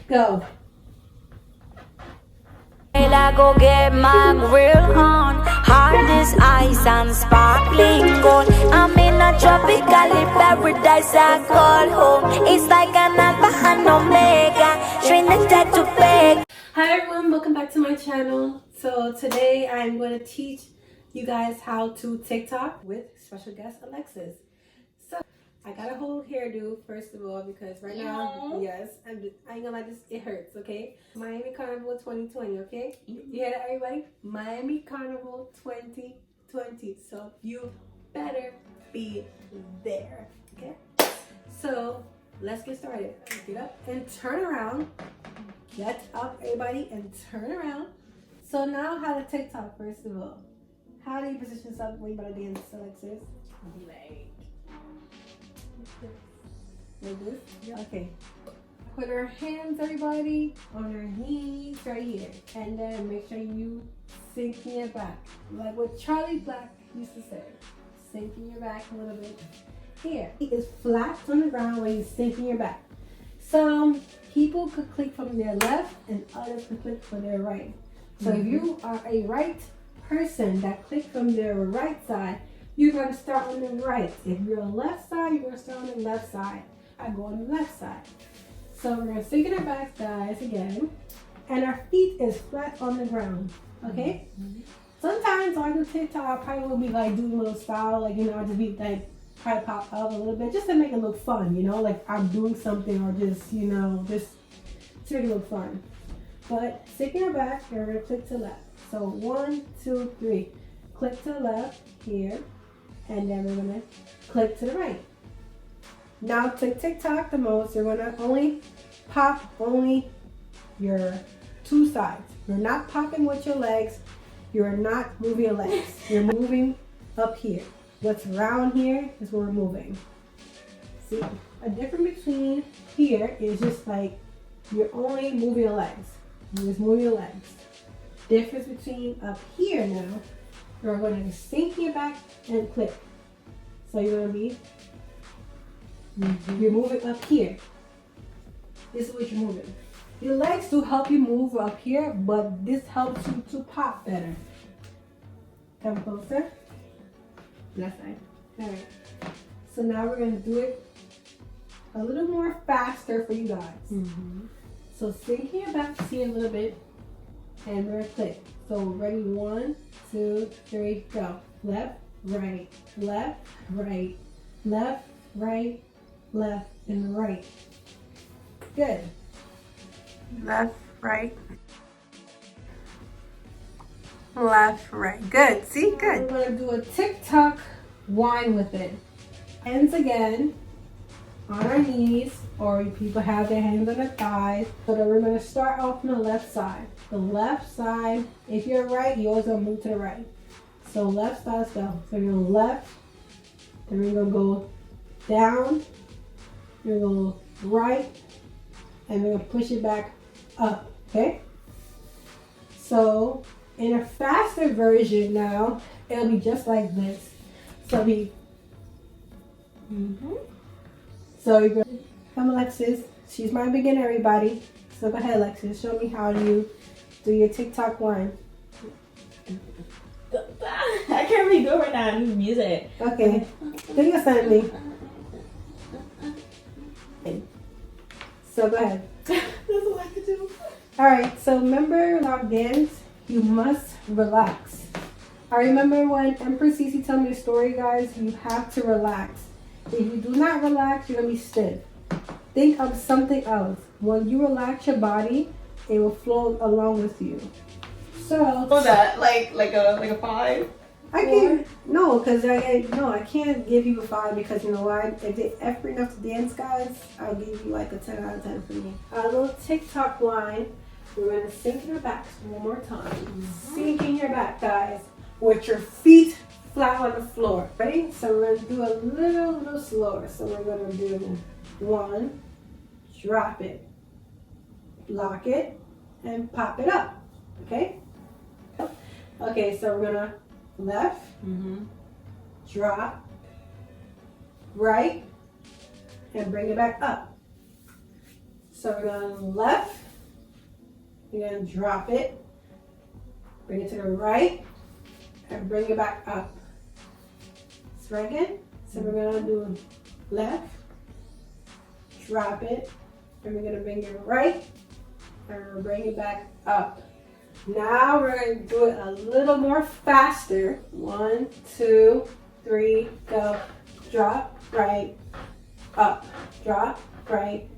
go. I go get my grill on, hard as ice and sparkling gold. I'm in a tropical paradise I call home. It's like an alpha and omega, Trinidad to beg. Hi everyone, welcome back to my channel. So today I'm going to teach you guys how to TikTok with special guest Alexis. So I got a whole hairdo first of all because right now, yes, I ain't gonna lie, it hurts, okay? Miami Carnival 2020, okay? You hear that, everybody? Miami Carnival 2020. So you better be there, okay? So let's get started. Get up and turn around. Get up, everybody, and turn around. So now how to TikTok, first of all. How do you position yourself when you're about to dance, Alexis? Like this? Yeah. Okay. Put our hands, everybody, on our knees right here. And then make sure you sinking your back. Like what Charlie Black used to say. Sinking your back a little bit. Here. It is flat on the ground where you're sinking your back. Some people could click from their left and others could click from their right. So if you are a right person that click from their right side, you're going to start on the right. If you're on the left side, you're going to start on the left side. I go on the left side. So we're going to sink in our back, guys, again. And our feet is flat on the ground. Okay? Sometimes on I do TikTok, I probably will be like doing a little style, like, you know, I just be like, try to pop up a little bit just to make it look fun, you know, like I'm doing something or just, you know, just to make it look fun. But stick your back, you're going to click to left. So 1, 2, 3. Click to the left here, and then we're going to click to the right. Now to TikTok the most, you're going to only pop your two sides. You're not popping with your legs. You're not moving your legs. You're moving up here. What's around here is where we're moving. See, a difference between here is just like you're only moving your legs. You're just moving your legs. Difference between up here now, you're going to sink your back and click. So you're going to be, you're moving up here. This is what you're moving. Your legs do help you move up here, but this helps you to pop better. Come closer. Left side. Alright. So now we're going to do it a little more faster for you guys. So sink your back, see a little bit, and we're going to click. So ready, 1, 2, 3, go. Left, right, left, right, left, right, left, and right. Good. Left, right. Left, right. Good. See? Good. We're going to do a TikTok whine with it. Hands again on our knees, or people have their hands on their thighs. So then we're going to start off on the left side. The left side, if you're right, you're always going to move to the right. So left side, let's go. So you're going to left, then we're going to go down, we're going to go right, and we're going to push it back up. Okay? So in a faster version now, it'll be just like this. So So you go, come Alexis. She's my beginner, everybody. So go ahead, Alexis. Show me how you do your TikTok whine. I can't really do it right now. I need music. Okay. Do your something. So go ahead. That's all I can do. Alright, so remember our dance, you must relax. I remember when Empress Cece told me the story, guys, you have to relax. If you do not relax, you're going to be stiff. Think of something else. When you relax your body, it will flow along with you. So What's that? Like a 5? I can't, no, because I can't give you a 5 because you know why? If they effort enough to dance, guys, I'll give you like a 10 out of 10 for me. A little TikTok line. We're going to sink your back one more time. Sinking your back, guys, with your feet flat on the floor. Ready? So we're going to do a little slower. So we're going to do 1, drop it, lock it, and pop it up. Okay? Okay, so we're going to left, drop, right, and bring it back up. So we're going left. We're going to drop it. Bring it to the right. And bring it back up. So right again. So we're going to do left. Drop it. And we're going to bring it right. And we'll bring it back up. Now we're going to do it a little more faster. 1, 2, 3, go. Drop, right, up. Drop, right,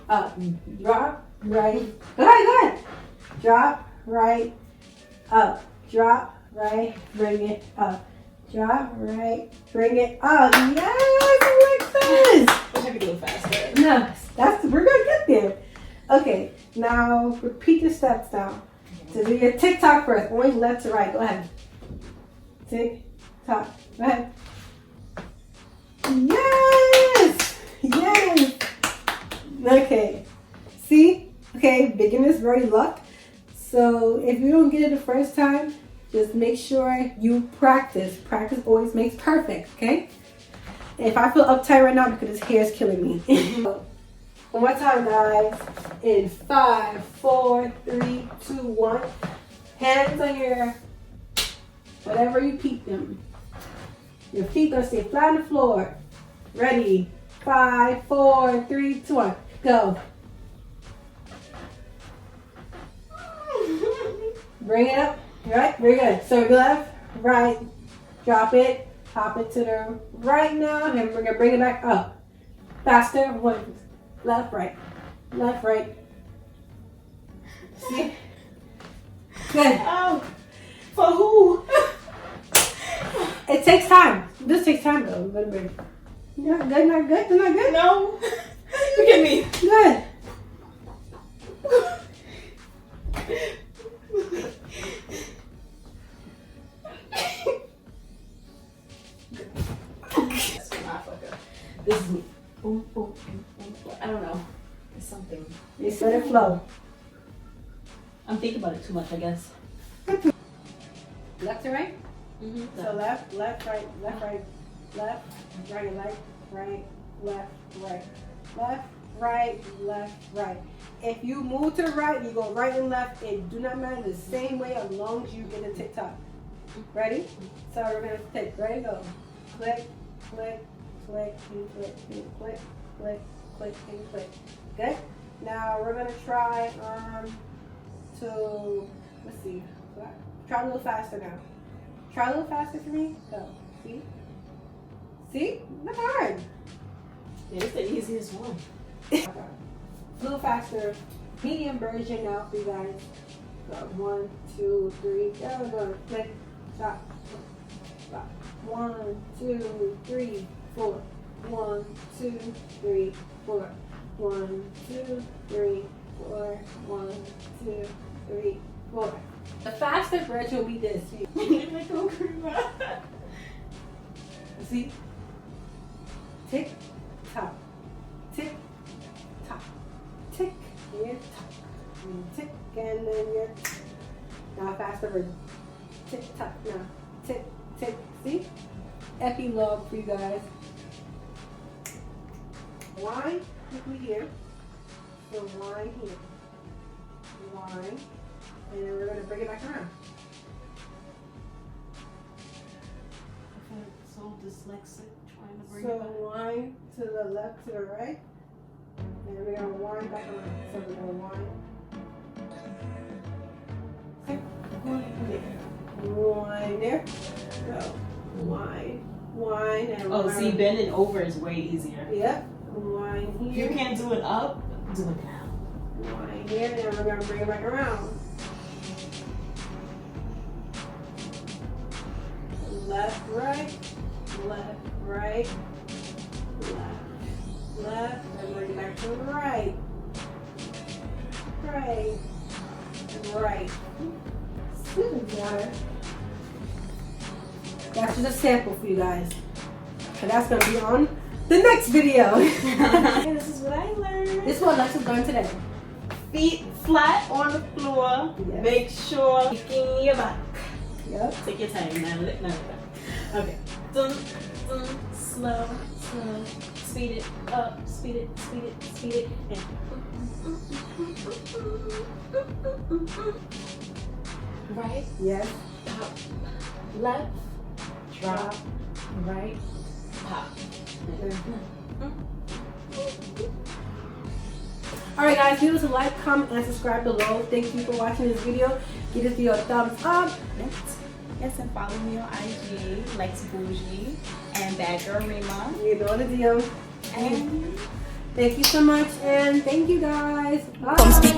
up. Drop, right. Go ahead, go ahead. Drop, right, up. Drop, right, bring it up. Drop, right, bring it up. Yes, Alexis! Wish I could do it faster. No, we're going to get there. Okay, now repeat the steps now. So do your tick tock first. Going left to right. Go ahead. Tick tock. Go ahead. Yes! Yes! Okay. See? Okay, beginner's very luck. So if you don't get it the first time, just make sure you practice. Practice always makes perfect, okay? If I feel uptight right now because his hair is killing me. One more time, guys. In 5, 4, 3, 2, 1. Hands on your, whatever you keep them. Your feet gonna stay flat on the floor. Ready? 5, 4, 3, 2, 1. Go. Bring it up. All right, very good. So left, right, drop it, hop it to the right now, and we're gonna bring it back up. Faster. 1. Left, right. Left, right. See? Good. Oh, for who? It takes time. This takes time though. Not good, not good, not good. No. Look at me. Good. This is me. I don't know. It's something. Just let it flow. I'm thinking about it too much, I guess. Left to right? Mm-hmm. So left, left, right, left, right, left, right, left, right, left, right, left, right, left, right. If you move to the right, you go right and left. It do not matter the same way as long as you get a tick tock. Ready? So we're gonna take. Ready? Go. Click, click, click, and click, and click, click, click, and click. Good. Now we're gonna try to let's see. Try a little faster now. Try a little faster for me. Go. See? See? Not hard. Yeah, it's the easiest one. A little faster. Medium version now for you guys. Go. 1, 2, 3. Go. Go. Click. Stop. Stop. 1, 2, 3, 4. 1, 2, 3, 4. 1, 2, 3, 4. 1, 2, 3, 4. The faster version will be this. See? Tick, tock, tick, tock, tick, here, tock, and tick, and then you're now faster version. Tick, tock, now, tick, tick. See? Epilogue for you guys. Whine quickly here. So whine here. Whine. And then we're going to bring it back around. So dyslexic, trying to bring So it back. whine to the left, to the right. And then we're going to whine back around. So we're going to whine. Whine there. Go. Whine. Whine. And Oh, whine. see, bending over is way easier. Yep. Whine If here. you can't do it up, do it down. Whine here. And then we're going to bring it back around. Left, right, left, right, left, and bring it back to the right, right, and right. That's just a sample for you guys. And that's going to be on the next video. This is what I learned. This is what Alexis learned today. Feet flat on the floor. Yes. Make sure kicking your back. Yep. Take your time, man. Okay. Dun, Slow, slow. Speed it up, speed it, speed it, speed it. And right, Yes. pop, left, drop, right, pop. Alright guys, leave us a like, comment, and subscribe below. Thank you for watching this video. Give this video a thumbs up. Yes, and follow me on IG, Lex Bougie, and Bad Girl Rima. You know the deal. And Thank you so much, and thank you guys. Bye. Come speak